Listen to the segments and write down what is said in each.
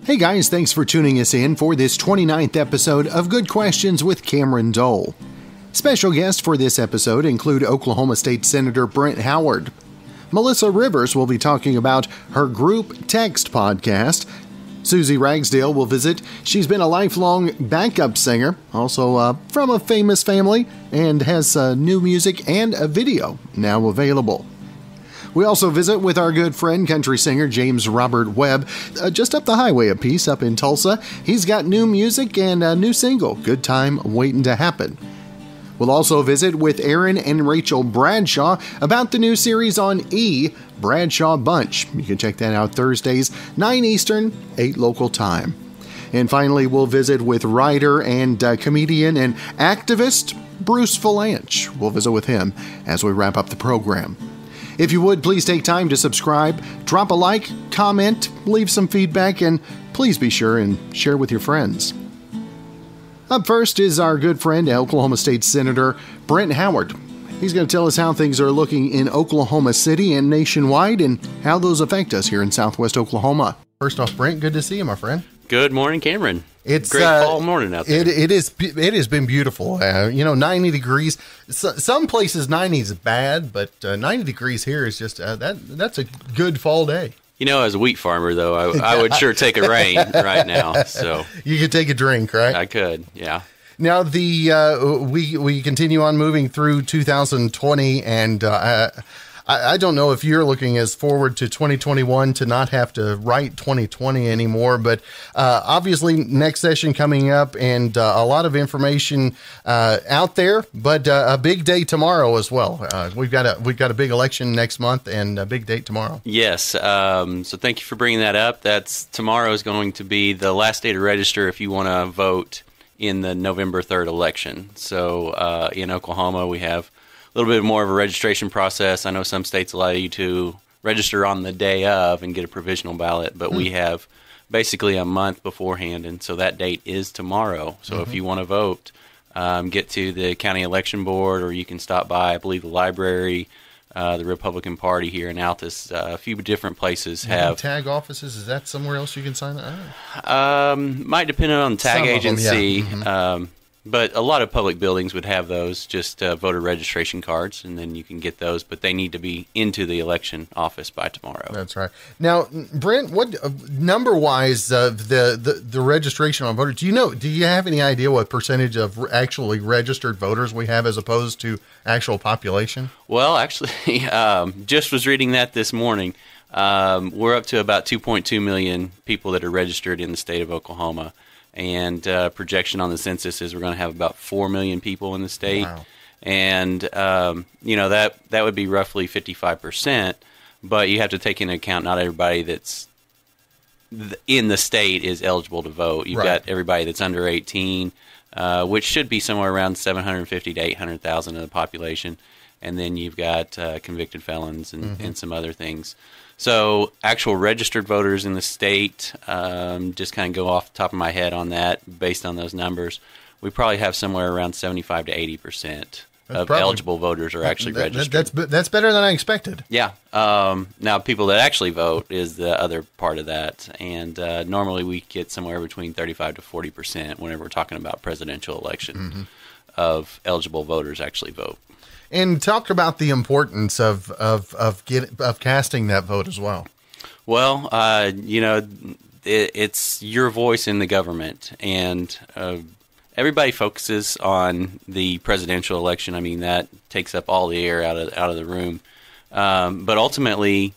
Hey guys, thanks for tuning us in for this 29th episode of Good Questions with Cameron Dole. Special guests for this episode include Oklahoma State Senator Brent Howard. Melissa Rivers will be talking about her group text podcast. Suzi Ragsdale will visit. She's been a lifelong backup singer, also from a famous family, and has new music and a video now available. We also visit with our good friend, country singer James Robert Webb, just up the highway a piece up in Tulsa. He's got new music and a new single, Good Time Waiting to Happen. We'll also visit with Aaron and Rachel Bradshaw about the new series on E! Bradshaw Bunch. You can check that out Thursdays, 9 Eastern, 8 local time. And finally, we'll visit with writer and comedian and activist Bruce Valanche. We'll visit with him as we wrap up the program. If you would, please take time to subscribe, drop a like, comment, leave some feedback, and please be sure and share with your friends. Up first is our good friend, Oklahoma State Senator Brent Howard. He's going to tell us how things are looking in Oklahoma City and nationwide and how those affect us here in Southwest Oklahoma. First off, Brent, good to see you, my friend. Good morning, Cameron. It's great fall morning out there. It has been beautiful. 90 degrees. Some places 90 is bad, but 90 degrees here is just that's a good fall day. As a wheat farmer, though, I would sure take a rain right now. So you could take a drink, right? I could, yeah. Now we continue on moving through 2020, and I don't know if you're looking as forward to 2021 to not have to write 2020 anymore, but obviously next session coming up and a lot of information out there, but a big day tomorrow as well. We've got a big election next month and a big date tomorrow. Yes. So thank you for bringing that up. Tomorrow is going to be the last day to register if you want to vote in the November 3rd election. So in Oklahoma, we have a little bit more of a registration process. I know some states allow you to register on the day of and get a provisional ballot, but we have basically a month beforehand, and so that date is tomorrow. So if you want to vote, get to the county election board, or you can stop by, I believe, the library. The Republican Party here in Altus, a few different places have tag offices. Is that somewhere else you can sign up? Might depend on the tag agency. Yeah. But a lot of public buildings would have those, just voter registration cards, and then you can get those, but they need to be into the election office by tomorrow. That's right. Now, Brent, what number-wise the registration on voters, do you have any idea what percentage of actually registered voters we have as opposed to actual population? Well, actually, just was reading that this morning. We're up to about 2.2 million people that are registered in the state of Oklahoma. And projection on the census is we're going to have about 4 million people in the state. Wow. And, that would be roughly 55%, but you have to take into account not everybody that's in the state is eligible to vote. You've got everybody that's under 18, which should be somewhere around 750 to 800,000 of the population. And then you've got convicted felons and some other things. So actual registered voters in the state, just kind of go off the top of my head on that based on those numbers, we probably have somewhere around 75 to 80% of eligible voters are actually registered. That's better than I expected. Yeah. Now, people that actually vote is the other part of that. And normally we get somewhere between 35 to 40% whenever we're talking about presidential election of eligible voters actually vote. And talk about the importance of casting that vote as well. Well, it's your voice in the government, and everybody focuses on the presidential election. I mean, that takes up all the air out of the room. But ultimately,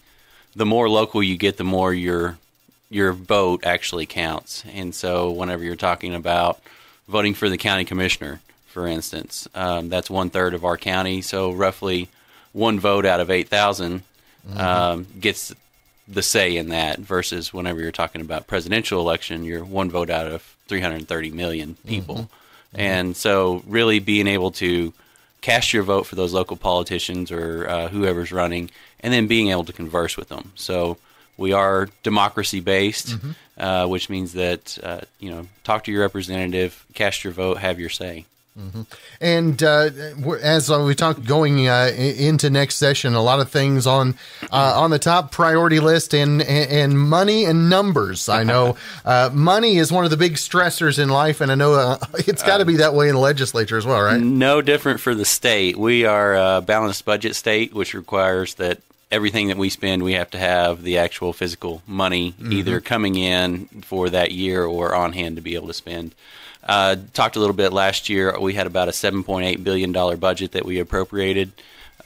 the more local you get, the more your vote actually counts. And so, whenever you're talking about voting for the county commissioner, for instance, that's 1/3 of our county, so roughly one vote out of 8,000 gets the say in that, versus whenever you're talking about presidential election, you're one vote out of 330 million people. And so really being able to cast your vote for those local politicians or whoever's running, and then being able to converse with them. So we are democracy-based, which means that, talk to your representative, cast your vote, have your say. And as we talk going into next session, a lot of things on the top priority list and money and numbers. I know money is one of the big stressors in life, and I know it's got to be that way in the legislature as well, right? No different for the state. We are a balanced budget state, which requires that everything that we spend, we have to have the actual physical money either coming in for that year or on hand to be able to spend. Talked a little bit last year. We had about a $7.8 billion budget that we appropriated.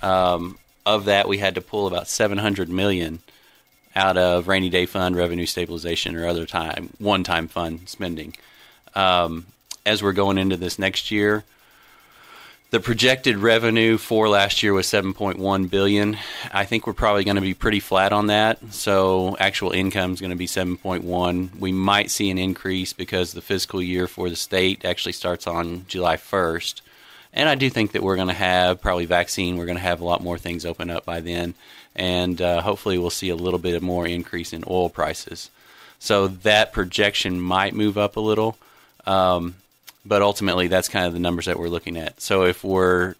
Of that, we had to pull about $700 million out of rainy day fund, revenue stabilization, or other one-time fund spending. As we're going into this next year, the projected revenue for last year was $7.1 billion. I think we're probably going to be pretty flat on that. So actual income is going to be $7.1. We might see an increase because the fiscal year for the state actually starts on July 1st. And I do think that we're going to have probably vaccine. We're going to have a lot more things open up by then. And hopefully we'll see a little bit more increase in oil prices. So that projection might move up a little. But ultimately, that's kind of the numbers that we're looking at. So if our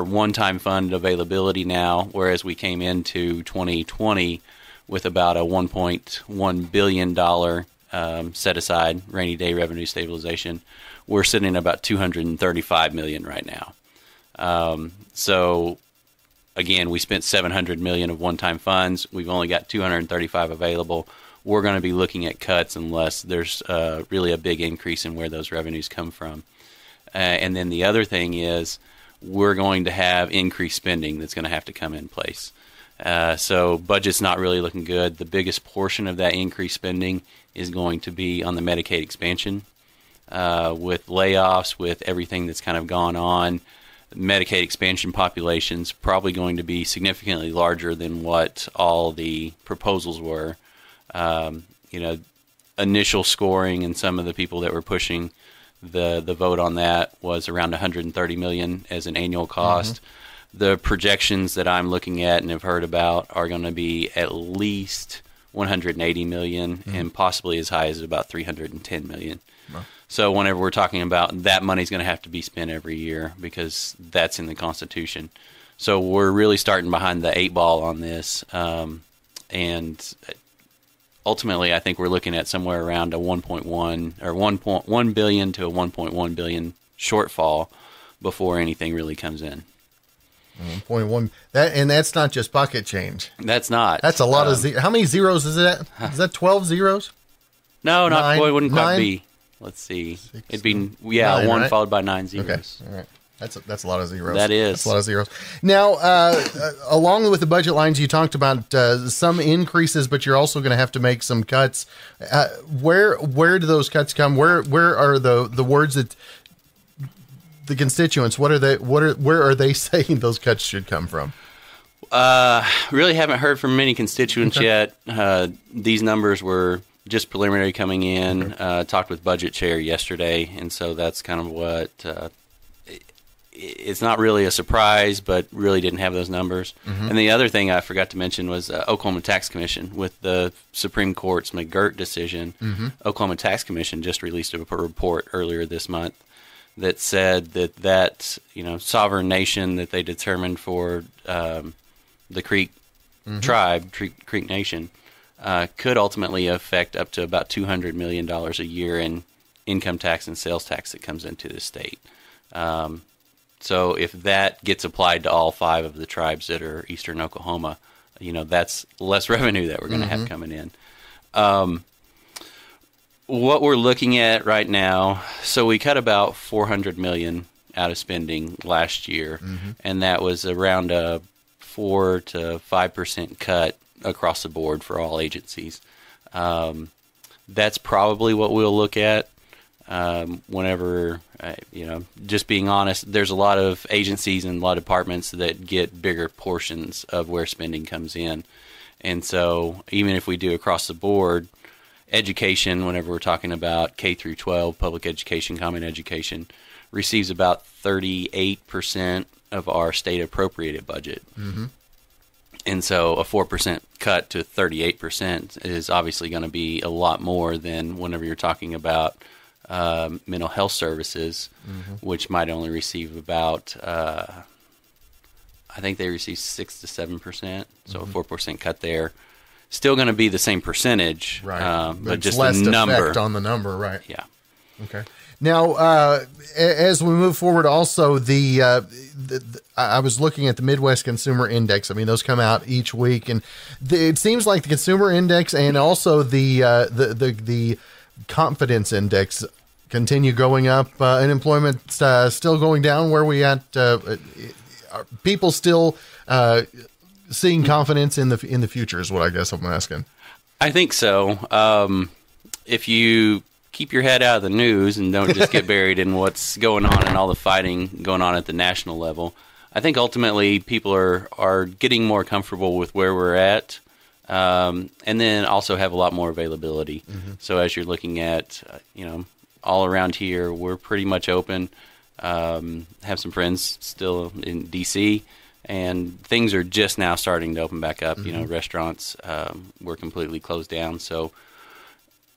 one-time fund availability now, whereas we came into 2020 with about a $1.1 billion set aside rainy day revenue stabilization, we're sitting at about $235 million right now. So again, we spent $700 million of one-time funds. We've only got $235 available. We're going to be looking at cuts unless there's really a big increase in where those revenues come from. And then the other thing is we're going to have increased spending that's going to have to come in place. So budget's not really looking good. The biggest portion of that increased spending is going to be on the Medicaid expansion. With layoffs, with everything that's kind of gone on, Medicaid expansion population's probably going to be significantly larger than what all the proposals were. Initial scoring and some of the people that were pushing the vote on that was around $130 million as an annual cost. The projections that I'm looking at and have heard about are going to be at least $180 million and possibly as high as about $310 million. Wow. So whenever we're talking about that, money's going to have to be spent every year because that's in the Constitution. So we're really starting behind the eight ball on this, and ultimately, I think we're looking at somewhere around a 1.1 or 1.1 billion to a 1.1 billion shortfall before anything really comes in. 1.1. That's not just pocket change. That's not. That's a lot of zeros. How many zeros is that? Is that 12 zeros? No, not. It wouldn't quite 9? be. Let's see. It'd be 9, one right? followed by 9 zeros. Okay. All right. That's a lot of zeros. That is. That's a lot of zeros. Now, along with the budget lines, you talked about some increases, but you're also going to have to make some cuts. Where do those cuts come? Where are the words that the constituents? Where are they saying those cuts should come from? Really haven't heard from many constituents yet. These numbers were just preliminary coming in. Talked with budget chair yesterday, and so that's kind of what. It's not really a surprise, but really didn't have those numbers. And the other thing I forgot to mention was Oklahoma Tax Commission. With the Supreme Court's McGirt decision, Oklahoma Tax Commission just released a report earlier this month that said that sovereign nation that they determined for the Creek tribe, Creek Nation, could ultimately affect up to about $200 million a year in income tax and sales tax that comes into the state. So if that gets applied to all 5 of the tribes that are eastern Oklahoma, that's less revenue that we're going to have coming in. What we're looking at right now, so we cut about $400 million out of spending last year, and that was around a 4 to 5% cut across the board for all agencies. That's probably what we'll look at. Whenever, just being honest, there's a lot of agencies and a lot of departments that get bigger portions of where spending comes in. And so even if we do across the board, education, whenever we're talking about K through 12, public education, common education, receives about 38% of our state appropriated budget. And so a 4% cut to 38% is obviously going to be a lot more than whenever you're talking about mental health services, which might only receive about, I think they receive 6 to 7%, so a 4% cut there. Still going to be the same percentage, right? But just less the number effect on the number, right? Yeah. Okay. Now, as we move forward, also I was looking at the Midwest Consumer Index. I mean, those come out each week, and it seems like the Consumer Index and also the Confidence Index continue going up. Unemployment still going down. Where we at? Are people still seeing confidence in the future? Is what I guess I'm asking. I think so. If you keep your head out of the news and don't just get buried in what's going on and all the fighting going on at the national level, I think ultimately people are getting more comfortable with where we're at, and then also have a lot more availability. So as you're looking at, all around here, we're pretty much open. Have some friends still in D.C., and things are just now starting to open back up. Restaurants were completely closed down, so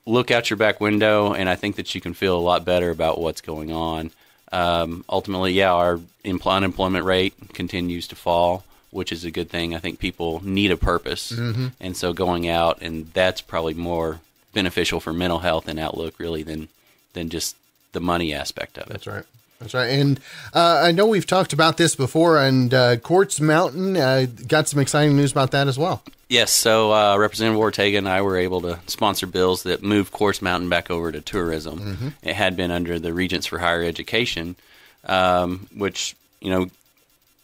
look out your back window, and I think that you can feel a lot better about what's going on. Ultimately, our unemployment rate continues to fall, which is a good thing. I think people need a purpose, and so going out, and that's probably more beneficial for mental health and outlook, really, than just the money aspect of it. That's right. That's right. And I know we've talked about this before, and Quartz Mountain got some exciting news about that as well. Yes, so Representative Ortega and I were able to sponsor bills that moved Quartz Mountain back over to tourism. It had been under the Regents for Higher Education, which,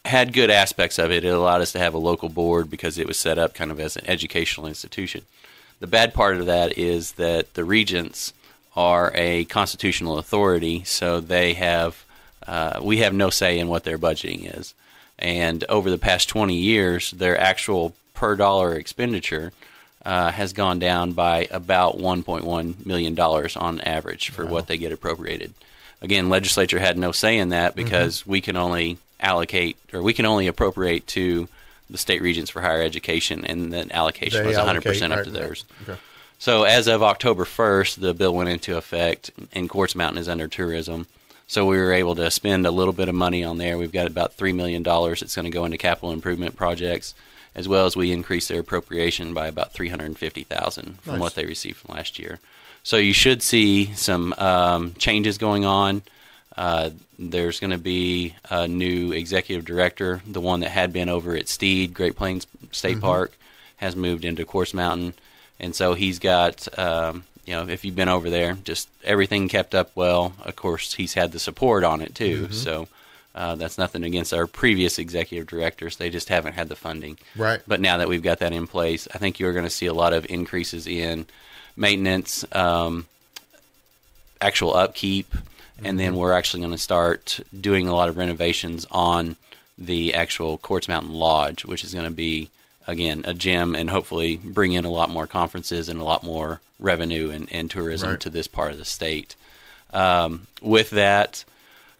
had good aspects of it. It allowed us to have a local board because it was set up kind of as an educational institution. The bad part of that is that the Regents are a constitutional authority, so they have we have no say in what their budgeting is. And over the past 20 years, their actual per dollar expenditure has gone down by about $1.1 million on average for what they get appropriated. Again, legislature had no say in that because we can only allocate, or we can only appropriate to the state Regents for Higher Education, and then allocation was 100% up to theirs. Okay. So as of October 1st, the bill went into effect, and Quartz Mountain is under tourism. So we were able to spend a little bit of money on there. We've got about $3 million that's going to go into capital improvement projects, as well as we increased their appropriation by about $350,000 from what they received from last year. So you should see some changes going on. There's going to be a new executive director. The one that had been over at Steed, Great Plains State Park, has moved into Quartz Mountain. And so he's got, if you've been over there, just everything kept up well. Of course, he's had the support on it, too. So that's nothing against our previous executive directors. They just haven't had the funding. Right. But now that we've got that in place, I think you're going to see a lot of increases in maintenance, actual upkeep, and then we're actually going to start doing a lot of renovations on the actual Quartz Mountain Lodge, which is going to be, again, a gym, and hopefully bring in a lot more conferences and a lot more revenue and tourism to this part of the state. With that,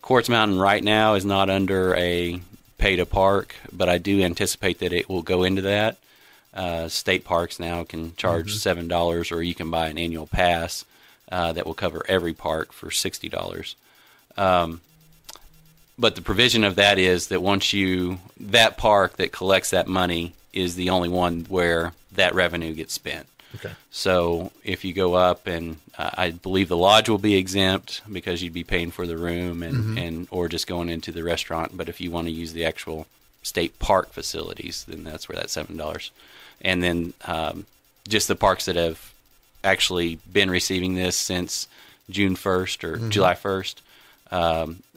Quartz Mountain right now is not under a pay-to-park, but I do anticipate that it will go into that. State parks now can charge $7, or you can buy an annual pass that will cover every park for $60. But the provision of that is that that park that collects that money is the only one where that revenue gets spent. Okay. So if you go up, and I believe the lodge will be exempt because you'd be paying for the room and or just going into the restaurant. But if you want to use the actual state park facilities, then that's where that $7. And then just the parks that have actually been receiving this since June 1st or July 1st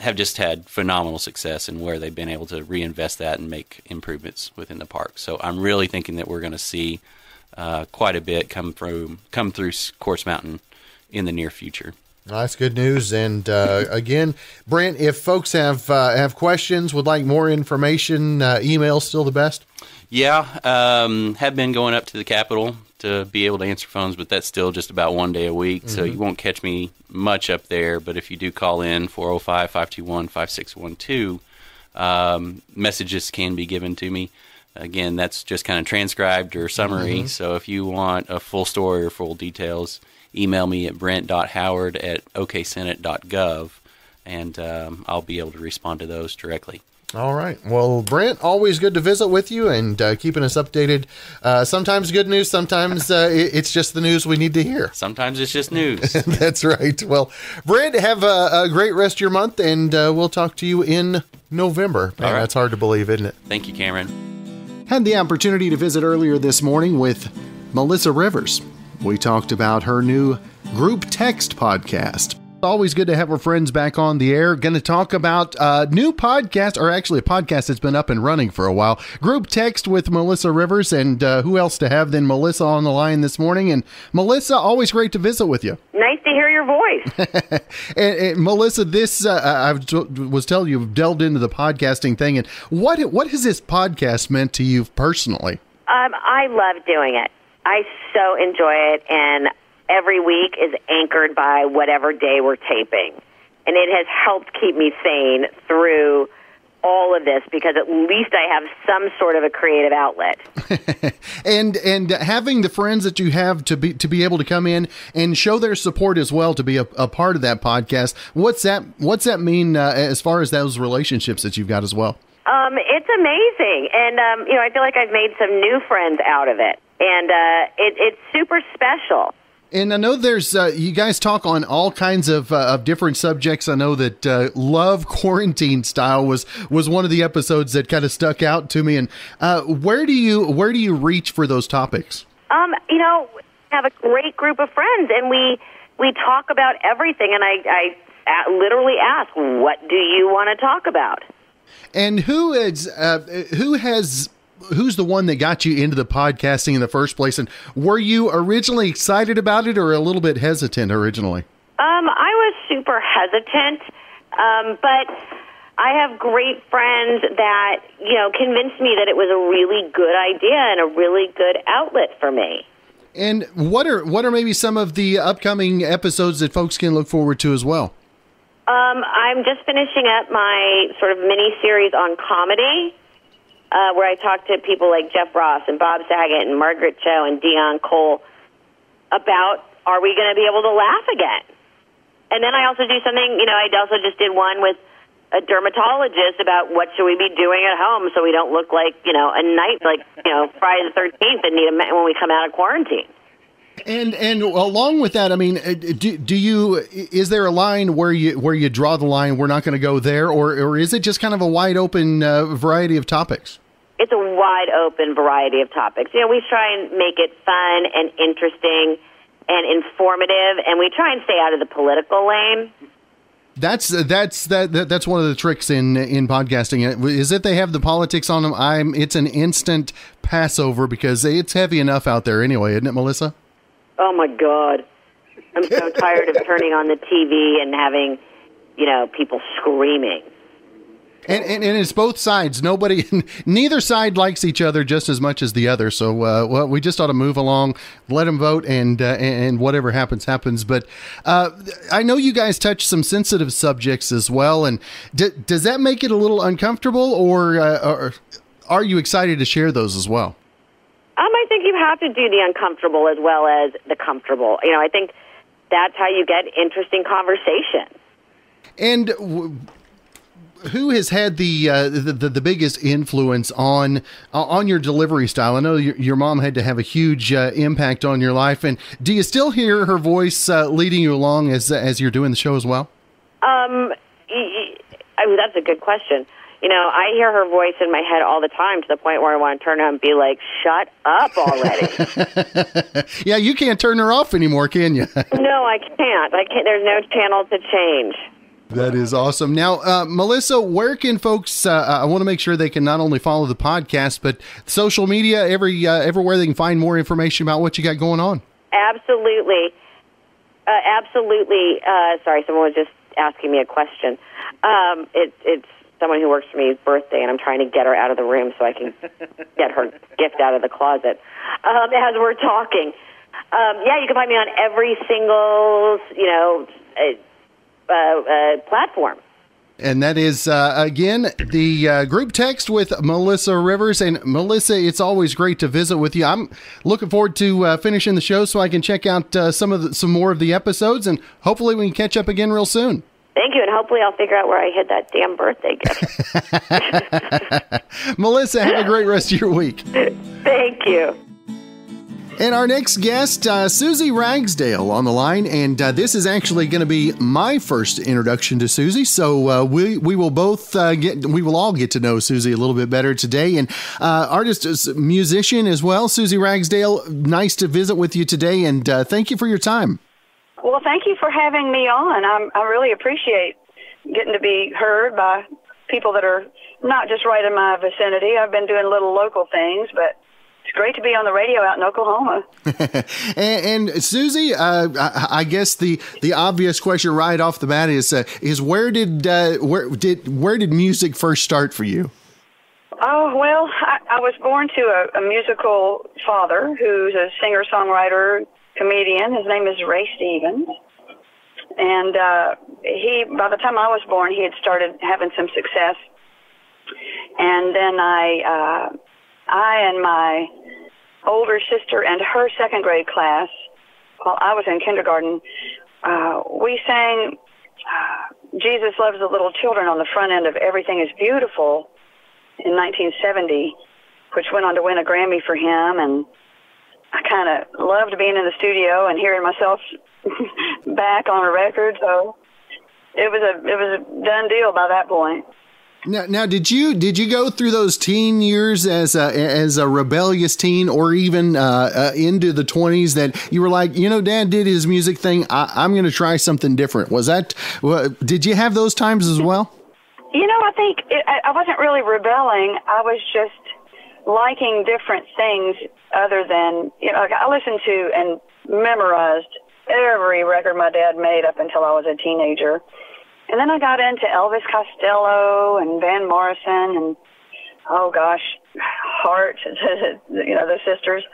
have just had phenomenal success in where they've been able to reinvest that and make improvements within the park. So I'm really thinking that we're going to see quite a bit come through Quartz Mountain in the near future. Well, that's good news. And again, Brent, if folks have questions, would like more information, email still the best? Yeah, have been going up to the Capitol to be able to answer phones, but that's still just about one day a week, so you won't catch me much up there. But if you do call in, 405-521-5612, messages can be given to me. again, that's just kind of transcribed or summary. So if you want a full story or full details, email me at brent.howard@oksenate.gov, and I'll be able to respond to those directly. All right. Well, Brent, always good to visit with you and keeping us updated. Sometimes good news, sometimes it's just the news we need to hear. Sometimes it's just news. That's right. Well, Brent, have a great rest of your month, and we'll talk to you in November. Man, that's hard to believe, isn't it? Thank you, Cameron. Had the opportunity to visit earlier this morning with Melissa Rivers. We talked about her new group text podcast. Always good to have our friends back on the air. Going to talk about a new podcast, or actually a podcast that's been up and running for a while. Group Text with Melissa Rivers, and who else to have than Melissa on the line this morning. And Melissa, always great to visit with you. Nice to hear your voice. and Melissa, this I was telling you, you've delved into the podcasting thing. And what has this podcast meant to you personally? I love doing it. I so enjoy it, and every week is anchored by whatever day we're taping. And it has helped keep me sane through all of this because at least I have some sort of a creative outlet. and having the friends that you have to be able to come in and show their support as well, to be a part of that podcast. What's that mean as far as those relationships that you've got as well? It's amazing. And, I feel like I've made some new friends out of it. And it's super special. And I know there's you guys talk on all kinds of different subjects. I know that Love Quarantine Style was one of the episodes that kind of stuck out to me. And where do you reach for those topics? We have a great group of friends, and we talk about everything. And I literally ask, what do you want to talk about? And who's the one that got you into the podcasting in the first place? And were you originally excited about it or a little bit hesitant originally? I was super hesitant, but I have great friends that, convinced me that it was a really good idea and a really good outlet for me. And what are maybe some of the upcoming episodes that folks can look forward to as well? I'm just finishing up my sort of mini-series on comedy, where I talk to people like Jeff Ross and Bob Saget and Margaret Cho and Dion Cole about, are we going to be able to laugh again? And then I also do something, I also just did one with a dermatologist about what should we be doing at home so we don't look like, a night like, Friday the 13th and need when we come out of quarantine. And along with that, I mean, is there a line where you draw the line, we're not going to go there, or is it just kind of a wide open variety of topics? It's a wide open variety of topics. We try and make it fun and interesting and informative, and we try and stay out of the political lane. That's one of the tricks in podcasting. Is that they have the politics on them? It's an instant passover because it's heavy enough out there anyway, isn't it, Melissa? Oh, my God. I'm so tired of turning on the TV and having, people screaming. And it's both sides. Neither side likes each other just as much as the other. So, we just ought to move along, let them vote, and whatever happens. But I know you guys touch some sensitive subjects as well. And does that make it a little uncomfortable, or are you excited to share those as well? I think you have to do the uncomfortable as well as the comfortable. I think that's how you get interesting conversation. And who has had the biggest influence on your delivery style? I know your mom had to have a huge impact on your life. And do you still hear her voice leading you along as you're doing the show as well? That's a good question. I hear her voice in my head all the time to the point where I want to turn her and be like, shut up already. Yeah, you can't turn her off anymore, can you? No, I can't. There's no channel to change. That is awesome. Now, Melissa, where can folks, I want to make sure they can not only follow the podcast, but social media, everywhere they can find more information about what you got going on? Absolutely. Sorry, someone was just asking me a question. It's someone who works for me's birthday, and I'm trying to get her out of the room so I can get her gift out of the closet as we're talking. You can find me on every single, platform. And that is, again, the group text with Melissa Rivers. And Melissa, it's always great to visit with you. I'm looking forward to finishing the show so I can check out some more of the episodes, and hopefully we can catch up again real soon. Thank you, and hopefully I'll figure out where I hid that damn birthday gift. Melissa, have a great rest of your week. Thank you. And our next guest, Suzi Ragsdale on the line, and this is actually going to be my first introduction to Suzi. So we will all get to know Suzi a little bit better today. And artist, musician as well, Suzi Ragsdale. Nice to visit with you today, and thank you for your time. Well, thank you for having me on. I really appreciate getting to be heard by people that are not just right in my vicinity. I've been doing little local things, but it's great to be on the radio out in Oklahoma. and Suzi, I guess the obvious question right off the bat is where did music first start for you? Oh, well, I was born to a musical father who's a singer-songwriter, comedian. His name is Ray Stevens. And by the time I was born, he had started having some success. And then I and my older sister and her second grade class, while I was in kindergarten, we sang Jesus Loves the Little Children on the front end of Everything is Beautiful in 1970, which went on to win a Grammy for him. And I kind of loved being in the studio and hearing myself back on a record. So it was a done deal by that point. Now, did you go through those teen years as a rebellious teen, or even into the 20s, that you were like, Dad did his music thing, I'm going to try something different? Did you have those times as well? I think I wasn't really rebelling. I was just liking different things other than, I listened to and memorized every record my dad made up until I was a teenager. And then I got into Elvis Costello and Van Morrison and, oh gosh, Hart, the sisters,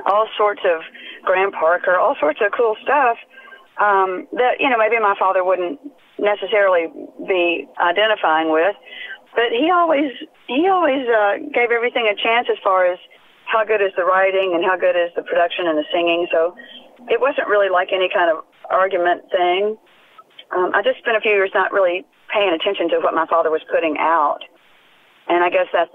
all sorts of Graham Parker, all sorts of cool stuff that, maybe my father wouldn't necessarily be identifying with. But he always gave everything a chance as far as how good is the writing and how good is the production and the singing. So it wasn't really like any kind of argument thing. I just spent a few years not really paying attention to what my father was putting out, and I guess that's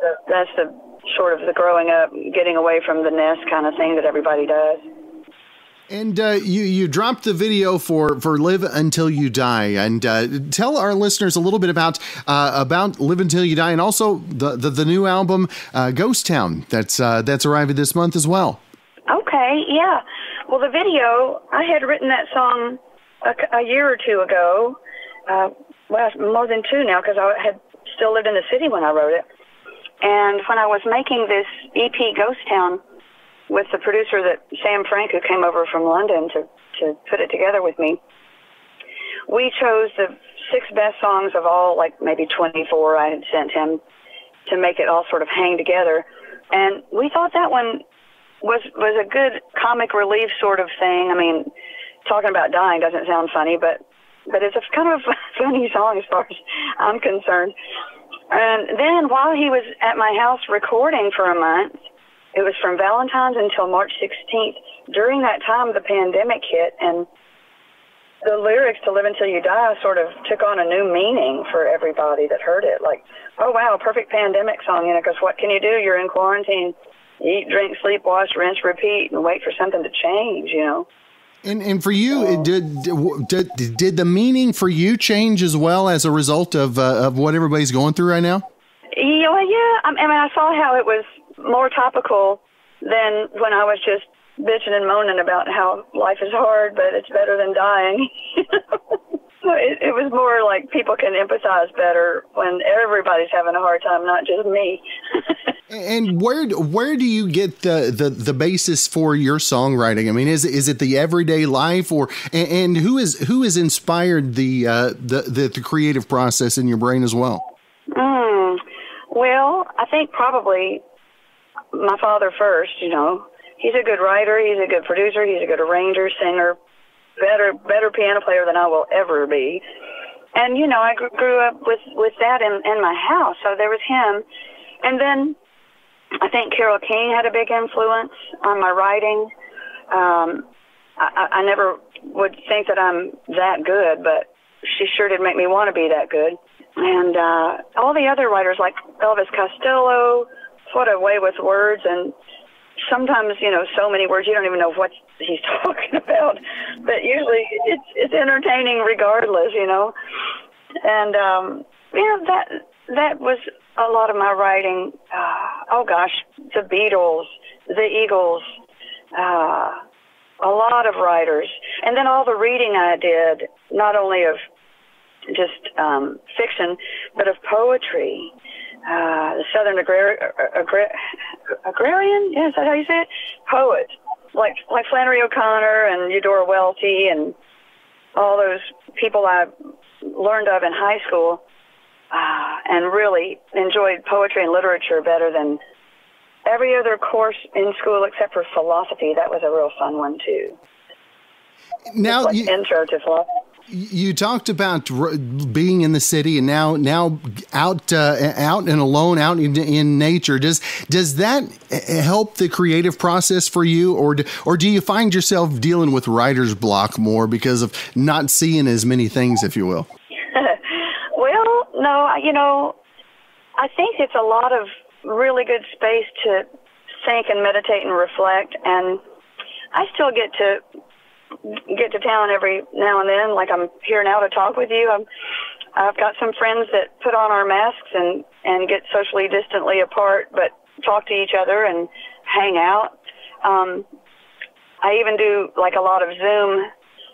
the sort of the growing up, getting away from the nest kind of thing that everybody does. And you dropped the video for Live Until You Die, and tell our listeners a little bit about Live Until You Die, and also the new album Ghost Town that's arriving this month as well. Okay, yeah. Well, the video, I had written that song a year or two ago, more than two now, because I had still lived in the city when I wrote it. And when I was making this EP Ghost Town with the producer, Sam Frank, who came over from London to put it together with me, we chose the 6 best songs of all, like maybe 24 I had sent him, to make it all sort of hang together. And we thought that one was a good comic relief sort of thing. I mean, talking about dying doesn't sound funny, but it's a kind of a funny song as far as I'm concerned. And then while he was at my house recording for a month, it was from Valentine's until March 16th. During that time, the pandemic hit, and the lyrics to Live Until You Die sort of took on a new meaning for everybody that heard it. Like, oh, wow, perfect pandemic song, because what can you do? You're in quarantine. Eat, drink, sleep, wash, rinse, repeat, and wait for something to change, And for you, did the meaning for you change as well as a result of what everybody's going through right now? Yeah. I mean, I saw how it was more topical than when I was just bitching and moaning about how life is hard, but it's better than dying. So it was more like people can empathize better when everybody's having a hard time, not just me. And where do you get the basis for your songwriting? I mean, is it the everyday life, and who has inspired the creative process in your brain as well? Well, I think probably my father first. He's a good writer, he's a good producer, he's a good arranger, singer, better piano player than I will ever be. And, you know, I grew up with that in my house. So there was him. And then I think Carole King had a big influence on my writing. I never would think that I'm that good, but she sure did make me want to be that good. And all the other writers, like Elvis Costello, what a way with words. And sometimes, you know, so many words, you don't even know what he's talking about. But usually it's entertaining regardless, you know. And, yeah, that was a lot of my writing. Oh, gosh, the Beatles, the Eagles, a lot of writers. And then all the reading I did, not only of just fiction, but of poetry. The Southern Agrarian, yeah, is that how you say it? Poet, like Flannery O'Connor and Eudora Welty and all those people I learned of in high school, and really enjoyed poetry and literature better than every other course in school except for philosophy. That was a real fun one too. Now, like intro to philosophy. You talked about being in the city and now out and alone, out in nature. Does that help the creative process for you, or do you find yourself dealing with writer's block more because of not seeing as many things, if you will? Well, no, you know, I think it's a lot of really good space to think and meditate and reflect, and I still get to town every now and then, like I'm here now to talk with you. I've got some friends that put on our masks and get socially distantly apart, but talk to each other and hang out. I even do like a lot of Zoom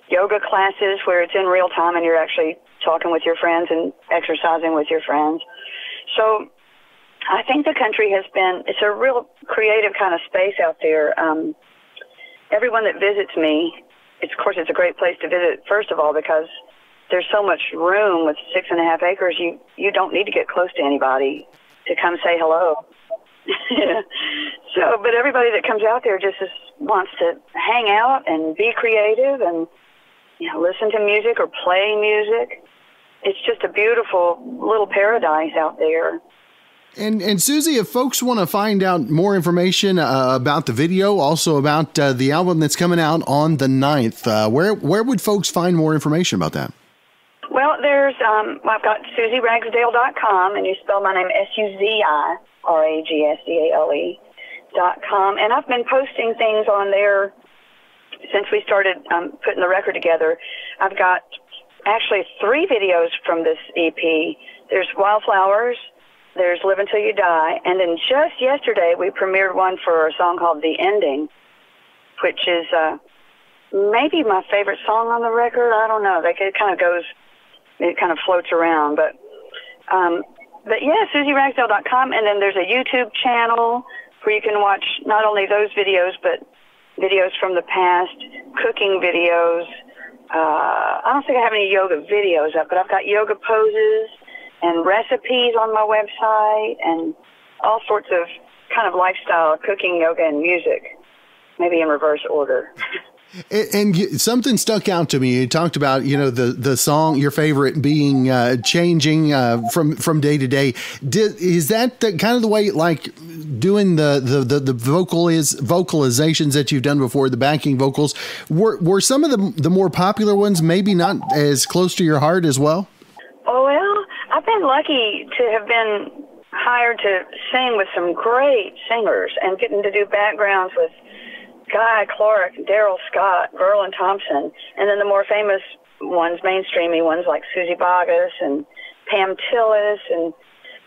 yoga classes where it's in real time and you're actually talking with your friends and exercising with your friends. So I think the country it's a real creative kind of space out there. Everyone that visits me, of course, it's a great place to visit, first of all, because there's so much room with 6.5 acres. You don't need to get close to anybody to come say hello. So, but everybody that comes out there just wants to hang out and be creative and, you know, listen to music or play music. It's just a beautiful little paradise out there. And Suzi, if folks want to find out more information about the video, also about the album that's coming out on the 9th, where would folks find more information about that? Well, there's I've got SuziRagsdale.com, and you spell my name SuziRagsdale.com, and I've been posting things on there since we started putting the record together. I've got actually 3 videos from this EP. There's Wildflowers, there's Live Until You Die, and then just yesterday we premiered one for a song called The Ending, which is maybe my favorite song on the record. I don't know. It kind of floats around. But yeah, SuziRagsdale.com, and then there's a YouTube channel where you can watch not only those videos, but videos from the past, cooking videos. I don't think I have any yoga videos up, but I've got yoga poses and recipes on my website and all sorts of kind of lifestyle, cooking, yoga, and music, maybe in reverse order. And something stuck out to me. You talked about, you know, the song, your favorite, being changing from day to day. Is that kind of the way, like doing the vocalizations that you've done before, the backing vocals? Were some of the more popular ones maybe not as close to your heart as well? Oh, well, I've been lucky to have been hired to sing with some great singers and getting to do backgrounds with Guy Clark, Daryl Scott, Verlin Thompson, and then the more famous ones, mainstreamy ones like Suzy Bogguss and Pam Tillis and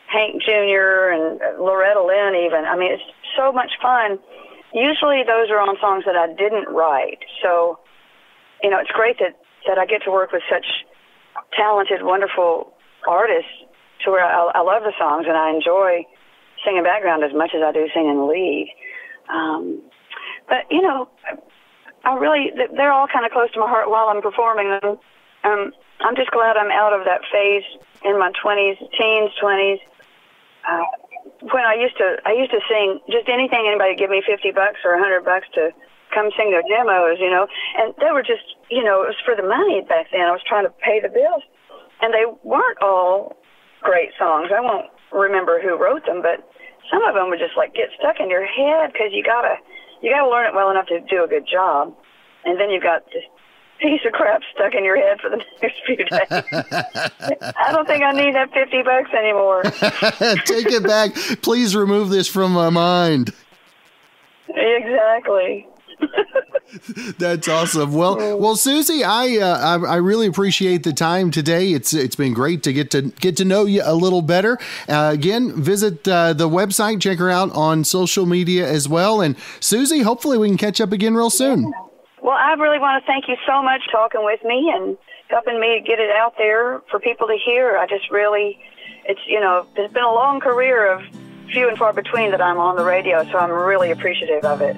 Hank Jr. and Loretta Lynn even. I mean, it's so much fun. Usually those are on songs that I didn't write. So, you know, it's great that I get to work with such talented, wonderful artists to where I love the songs and I enjoy singing background as much as I do singing lead. But, you know, they're all kind of close to my heart while I'm performing them. I'm just glad I'm out of that phase in my teens, 20s. When I used to sing just anything, anybody give me $50 or $100 to come sing their demos, you know, and they were just, you know, it was for the money back then. I was trying to pay the bills. And they weren't all great songs. I won't remember who wrote them, but some of them would just like get stuck in your head because you gotta learn it well enough to do a good job, and then you've got this piece of crap stuck in your head for the next few days. I don't think I need that $50 anymore. Take it back. Please remove this from my mind. Exactly. That's awesome. Well, Suzi, I really appreciate the time today. It's been great to get to know you a little better. Again, visit the website, check her out on social media as well. And Suzi, hopefully we can catch up again real soon. Well, I really want to thank you so much for talking with me and helping me get it out there for people to hear. I just really, it's been a long career of few and far between that I'm on the radio, so I'm really appreciative of it.